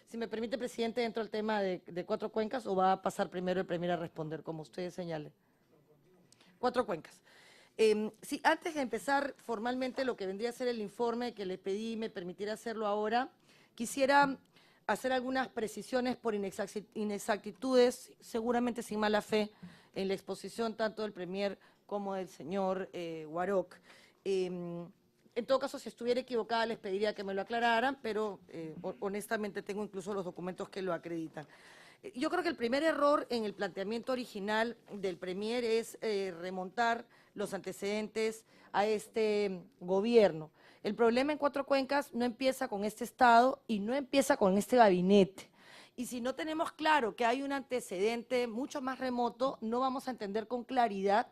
Si me permite, presidente, dentro del tema de Cuatro Cuencas, o va a pasar primero el Premier a responder, como usted señale. Cuatro Cuencas. Sí, antes de empezar formalmente lo que vendría a ser el informe que le pedí, me permitiera hacerlo ahora, quisiera hacer algunas precisiones por inexactitudes, seguramente sin mala fe, en la exposición tanto del Premier como del señor Guaroc. En todo caso, si estuviera equivocada, les pediría que me lo aclararan, pero honestamente tengo incluso los documentos que lo acreditan. Yo creo que el primer error en el planteamiento original del Premier es remontar los antecedentes a este gobierno. El problema en Cuatro Cuencas no empieza con este Estado y no empieza con este gabinete. Y si no tenemos claro que hay un antecedente mucho más remoto, no vamos a entender con claridad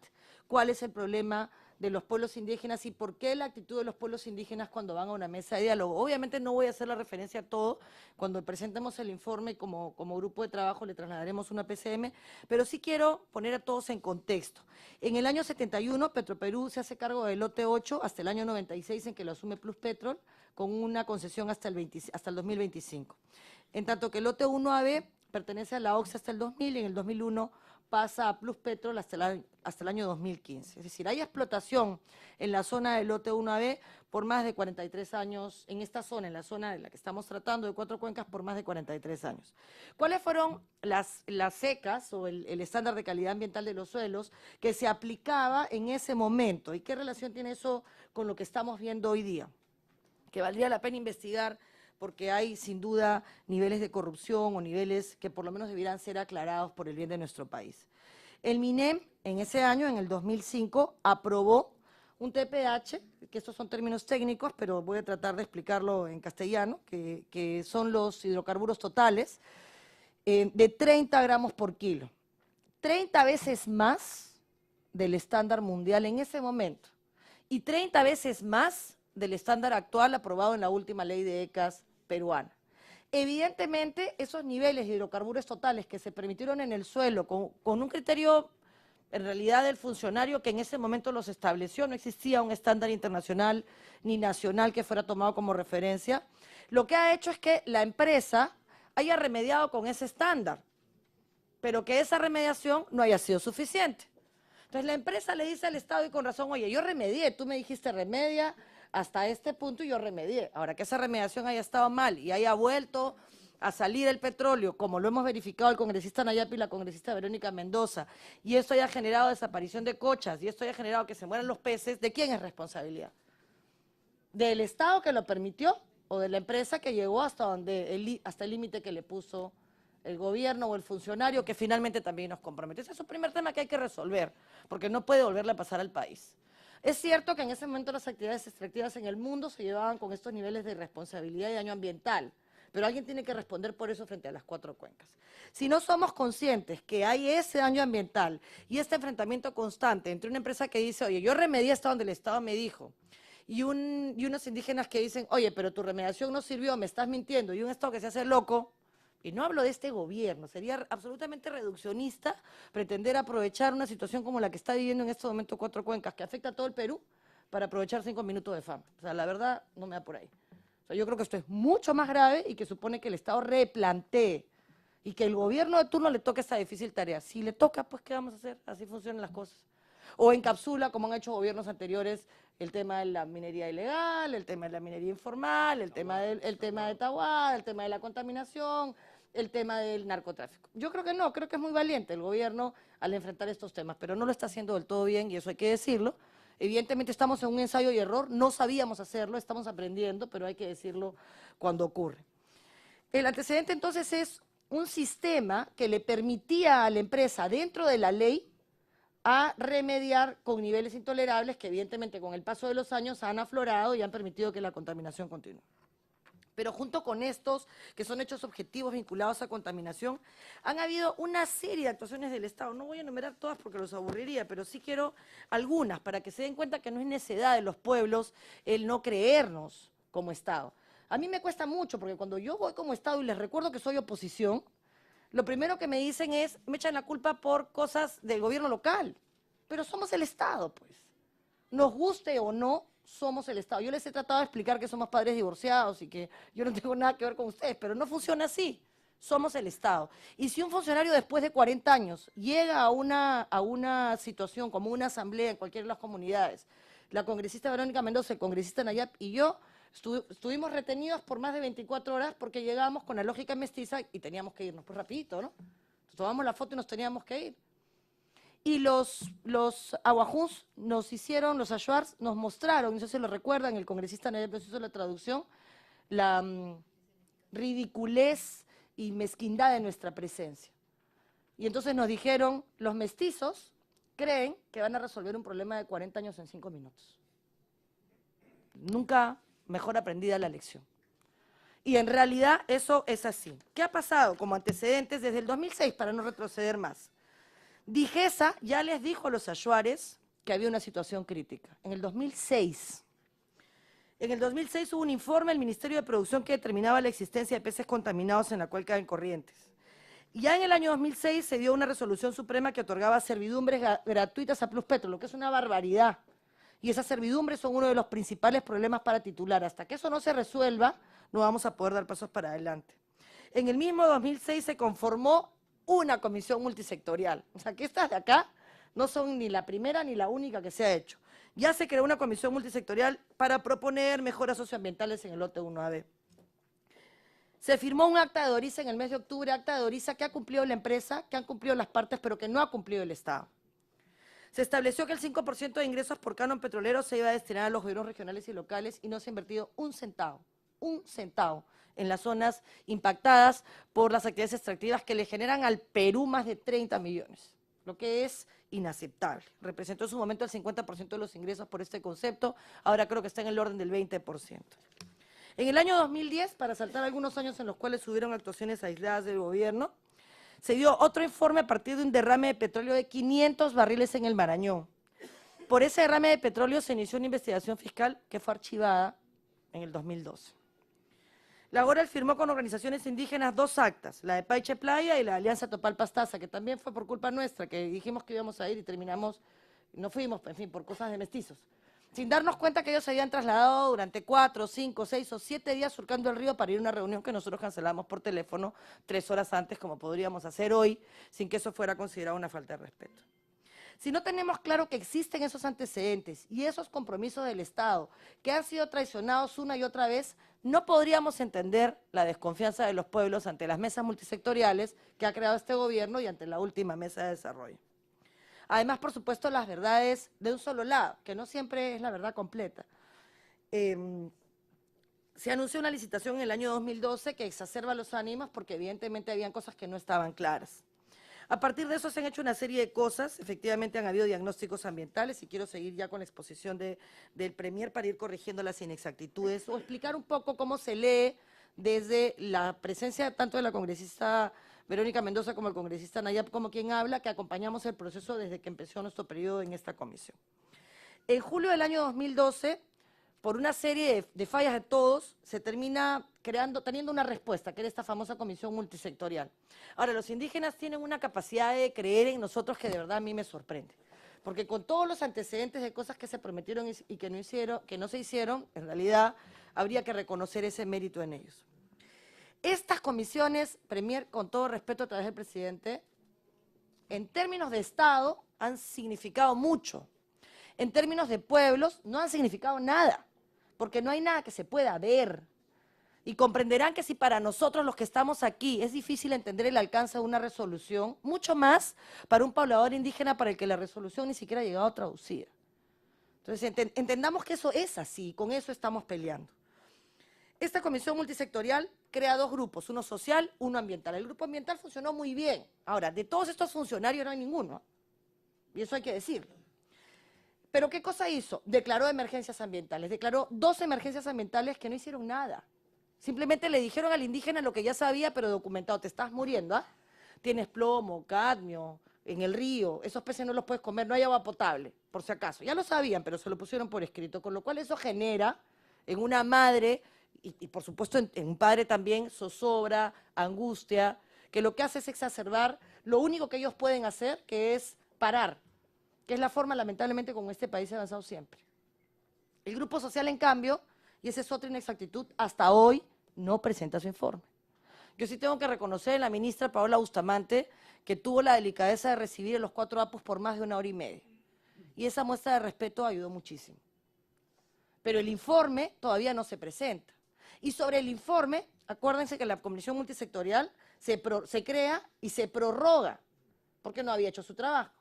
cuál es el problema de los pueblos indígenas y por qué la actitud de los pueblos indígenas cuando van a una mesa de diálogo. Obviamente no voy a hacer la referencia a todo, cuando presentemos el informe como grupo de trabajo le trasladaremos una PCM, pero sí quiero poner a todos en contexto. En el año 71, Petroperú se hace cargo del lote 8 hasta el año 96 en que lo asume Pluspetrol, con una concesión hasta el 2025. En tanto que el lote 1AB pertenece a la OXE hasta el 2000 y en el 2001 pasa a Pluspetrol hasta el año 2015. Es decir, hay explotación en la zona del lote 1AB por más de 43 años, en esta zona, en la zona de la que estamos tratando de Cuatro Cuencas, por más de 43 años. ¿Cuáles fueron las secas o el estándar de calidad ambiental de los suelos que se aplicaba en ese momento? ¿Y qué relación tiene eso con lo que estamos viendo hoy día? Que valdría la pena investigar porque hay sin duda niveles de corrupción o niveles que por lo menos debieran ser aclarados por el bien de nuestro país. El MINEM en ese año, en el 2005, aprobó un TPH, que estos son términos técnicos, pero voy a tratar de explicarlo en castellano, que son los hidrocarburos totales, de 30 gramos por kilo. 30 veces más del estándar mundial en ese momento y 30 veces más del estándar actual aprobado en la última ley de ECAS peruana. Evidentemente, esos niveles de hidrocarburos totales que se permitieron en el suelo con un criterio, en realidad, del funcionario que en ese momento los estableció, no existía un estándar internacional ni nacional que fuera tomado como referencia, lo que ha hecho es que la empresa haya remediado con ese estándar, pero que esa remediación no haya sido suficiente. Entonces la empresa le dice al Estado y con razón, oye, yo remedié, tú me dijiste remedia hasta este punto y yo remedié. Ahora que esa remediación haya estado mal y haya vuelto a salir el petróleo, como lo hemos verificado el congresista Nayap y la congresista Verónica Mendoza, y esto haya generado desaparición de cochas, y esto haya generado que se mueran los peces, ¿de quién es responsabilidad? ¿Del Estado que lo permitió o de la empresa que llegó hasta el límite que le puso el gobierno o el funcionario que finalmente también nos comprometió? Ese es un primer tema que hay que resolver, porque no puede volverle a pasar al país. Es cierto que en ese momento las actividades extractivas en el mundo se llevaban con estos niveles de responsabilidad y daño ambiental, pero alguien tiene que responder por eso frente a las Cuatro Cuencas. Si no somos conscientes que hay ese daño ambiental y este enfrentamiento constante entre una empresa que dice, oye, yo remedié hasta donde el Estado me dijo, y unos indígenas que dicen, oye, pero tu remediación no sirvió, me estás mintiendo, y un Estado que se hace loco, y no hablo de este gobierno, sería absolutamente reduccionista pretender aprovechar una situación como la que está viviendo en este momento Cuatro Cuencas, que afecta a todo el Perú, para aprovechar 5 minutos de fama. O sea, la verdad, no me da por ahí. O sea, yo creo que esto es mucho más grave y que supone que el Estado replantee y que el gobierno de turno le toque esta difícil tarea. Si le toca, pues, ¿qué vamos a hacer? Así funcionan las cosas. O encapsula, como han hecho gobiernos anteriores, el tema de la minería ilegal, el tema de la minería informal, el tema de Tahuada, el tema de la contaminación, el tema del narcotráfico. Yo creo que no, creo que es muy valiente el gobierno al enfrentar estos temas, pero no lo está haciendo del todo bien y eso hay que decirlo. Evidentemente estamos en un ensayo y error, no sabíamos hacerlo, estamos aprendiendo, pero hay que decirlo cuando ocurre. El antecedente entonces es un sistema que le permitía a la empresa, dentro de la ley, a remediar con niveles intolerables que evidentemente con el paso de los años han aflorado y han permitido que la contaminación continúe. Pero junto con estos, que son hechos objetivos vinculados a contaminación, han habido una serie de actuaciones del Estado. No voy a enumerar todas porque los aburriría, pero sí quiero algunas para que se den cuenta que no es necedad de los pueblos el no creernos como Estado. A mí me cuesta mucho porque cuando yo voy como Estado y les recuerdo que soy oposición, lo primero que me dicen es, me echan la culpa por cosas del gobierno local, pero somos el Estado, pues. Nos guste o no, somos el Estado. Yo les he tratado de explicar que somos padres divorciados y que yo no tengo nada que ver con ustedes, pero no funciona así. Somos el Estado. Y si un funcionario después de 40 años llega a una situación como una asamblea en cualquiera de las comunidades, la congresista Verónica Mendoza, el congresista Nayab y yo estuvimos retenidos por más de 24 horas porque llegamos con la lógica mestiza y teníamos que irnos, pues rapidito, ¿no? Tomamos la foto y nos teníamos que ir. Y los aguajuns nos hicieron, los ayuars nos mostraron, no sé si lo recuerdan, el congresista Nayab nos hizo la traducción, la ridiculez y mezquindad de nuestra presencia. Y entonces nos dijeron, los mestizos creen que van a resolver un problema de 40 años en 5 minutos. Nunca mejor aprendida la lección. Y en realidad eso es así. ¿Qué ha pasado como antecedentes desde el 2006, para no retroceder más? Digesa ya les dijo a los ayuares que había una situación crítica. En el 2006. En el 2006 hubo un informe del Ministerio de Producción que determinaba la existencia de peces contaminados en la cuenca de Corrientes. Y ya en el año 2006 se dio una resolución suprema que otorgaba servidumbres gratuitas a Pluspetro, lo que es una barbaridad. Y esas servidumbres son uno de los principales problemas para titular. Hasta que eso no se resuelva, no vamos a poder dar pasos para adelante. En el mismo 2006 se conformó una comisión multisectorial. O sea, que estas de acá no son ni la primera ni la única que se ha hecho. Ya se creó una comisión multisectorial para proponer mejoras socioambientales en el lote 1AB. Se firmó un acta de Orisa en el mes de octubre, acta de Orisa que ha cumplido la empresa, que han cumplido las partes, pero que no ha cumplido el Estado. Se estableció que el 5% de ingresos por canon petrolero se iba a destinar a los gobiernos regionales y locales y no se ha invertido un centavo en las zonas impactadas por las actividades extractivas que le generan al Perú más de 30 millones, lo que es inaceptable. Representó en su momento el 50% de los ingresos por este concepto, ahora creo que está en el orden del 20%. En el año 2010, para saltar algunos años en los cuales hubieron actuaciones aisladas del gobierno, se dio otro informe a partir de un derrame de petróleo de 500 barriles en el Marañón. Por ese derrame de petróleo se inició una investigación fiscal que fue archivada en el 2012. La Oral firmó con organizaciones indígenas 2 actas, la de Paiche Playa y la Alianza Topal Pastaza, que también fue por culpa nuestra, que dijimos que íbamos a ir y terminamos, no fuimos, en fin, por cosas de mestizos. Sin darnos cuenta que ellos se habían trasladado durante 4, 5, 6 o 7 días surcando el río para ir a una reunión que nosotros cancelamos por teléfono 3 horas antes, como podríamos hacer hoy, sin que eso fuera considerado una falta de respeto. Si no tenemos claro que existen esos antecedentes y esos compromisos del Estado que han sido traicionados una y otra vez, no podríamos entender la desconfianza de los pueblos ante las mesas multisectoriales que ha creado este gobierno y ante la última mesa de desarrollo. Además, por supuesto, las verdades de un solo lado, que no siempre es la verdad completa. Se anunció una licitación en el año 2012 que exacerba los ánimos porque evidentemente habían cosas que no estaban claras. A partir de eso se han hecho una serie de cosas, efectivamente han habido diagnósticos ambientales y quiero seguir ya con la exposición del Premier para ir corrigiendo las inexactitudes o explicar un poco cómo se lee desde la presencia tanto de la congresista Verónica Mendoza como el congresista Nayab, como quien habla, que acompañamos el proceso desde que empezó nuestro periodo en esta comisión. En julio del año 2012, por una serie de fallas de todos, se termina teniendo una respuesta, que era esta famosa comisión multisectorial. Ahora, los indígenas tienen una capacidad de creer en nosotros que de verdad a mí me sorprende. Porque con todos los antecedentes de cosas que se prometieron y que no se hicieron, en realidad habría que reconocer ese mérito en ellos. Estas comisiones, Premier, con todo respeto a través del presidente, en términos de Estado han significado mucho. En términos de pueblos no han significado nada, porque no hay nada que se pueda ver. Y comprenderán que si para nosotros los que estamos aquí es difícil entender el alcance de una resolución, mucho más para un poblador indígena para el que la resolución ni siquiera ha llegado a traducir. Entonces entendamos que eso es así, con eso estamos peleando. Esta comisión multisectorial crea 2 grupos, uno social, uno ambiental. El grupo ambiental funcionó muy bien. Ahora, de todos estos funcionarios no hay ninguno, y eso hay que decirlo. ¿Pero qué cosa hizo? Declaró emergencias ambientales, declaró 2 emergencias ambientales que no hicieron nada. Simplemente le dijeron al indígena lo que ya sabía, pero documentado, te estás muriendo, ¿ah? Tienes plomo, cadmio en el río, esos peces no los puedes comer, no hay agua potable, por si acaso. Ya lo sabían, pero se lo pusieron por escrito, con lo cual eso genera en una madre y por supuesto en un padre también zozobra, angustia, que lo que hace es exacerbar lo único que ellos pueden hacer, que es parar, que es la forma lamentablemente como este país ha avanzado siempre. El Grupo Social, en cambio, y esa es otra inexactitud, hasta hoy no presenta su informe. Yo sí tengo que reconocer a la ministra Paola Bustamante que tuvo la delicadeza de recibir a los 4 apus por más de 1 hora y media. Y esa muestra de respeto ayudó muchísimo. Pero el informe todavía no se presenta. Y sobre el informe, acuérdense que la Comisión Multisectorial se crea y se prorroga, porque no había hecho su trabajo.